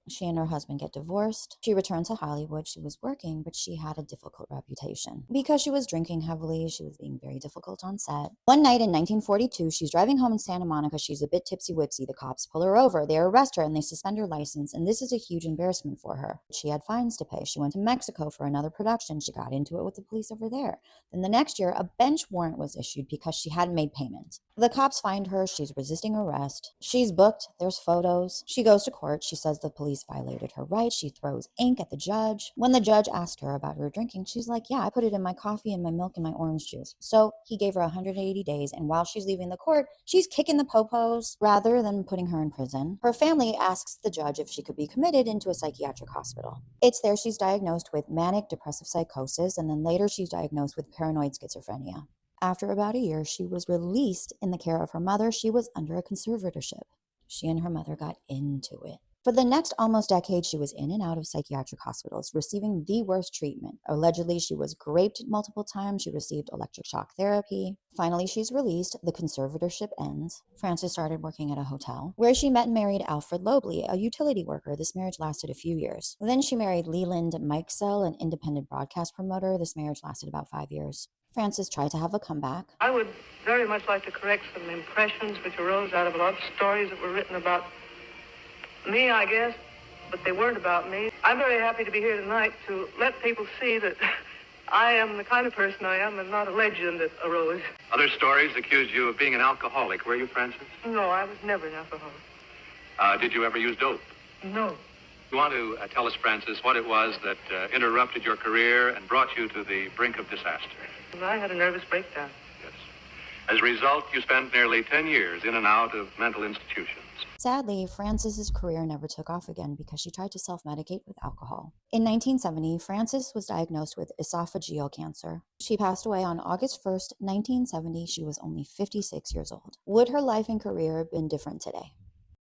She and her husband get divorced. She returned to Hollywood. She was working, but she had a difficult reputation. Because she was drinking heavily, she was being very difficult on set. One night in 1942, she's driving home in Santa Monica. She's a bit tipsy-wipsy. The cops pull her over. They arrest her and they suspend her license, and this is a huge embarrassment for her. She had fines to pay. She went to Mexico for another production. She got into it with the police over there. Then the next year, a bench warrant was issued because she hadn't made payment. The cops find her. She's resisting arrest. She's booked. There's photos. She goes to court. She says the police violated her rights. She throws ink at the judge. When the judge asked her about her drinking, she's like, yeah, I put it in my coffee and my milk and my orange juice. So he gave her 180 days, and while she's leaving the court, she's kicking the popos rather than putting her in prison. Her family asks the judge if she could be committed into a psychiatric hospital. It's there she's diagnosed with manic depressive psychosis, and then later she's diagnosed with paranoid schizophrenia. After about a year, she was released in the care of her mother. She was under a conservatorship. She and her mother got into it. For the next almost decade, she was in and out of psychiatric hospitals, receiving the worst treatment. Allegedly, she was raped multiple times. She received electric shock therapy. Finally, she's released. The conservatorship ends. Frances started working at a hotel, where she met and married Alfred Lobley, a utility worker. This marriage lasted a few years. Then she married Leland Mikesell, an independent broadcast promoter. This marriage lasted about 5 years. Frances tried to have a comeback. I would very much like to correct some impressions which arose out of a lot of stories that were written about me, I guess, but they weren't about me. I'm very happy to be here tonight to let people see that I am the kind of person I am and not a legend that arose. Other stories accused you of being an alcoholic. Were you, Francis? No, I was never an alcoholic. Did you ever use dope? No. You want to tell us, Francis, what it was that interrupted your career and brought you to the brink of disaster? I had a nervous breakdown. Yes. As a result, you spent nearly 10 years in and out of mental institutions. Sadly, Frances's career never took off again because she tried to self-medicate with alcohol. In 1970, Frances was diagnosed with esophageal cancer. She passed away on August 1st, 1970. She was only 56 years old. Would her life and career have been different today?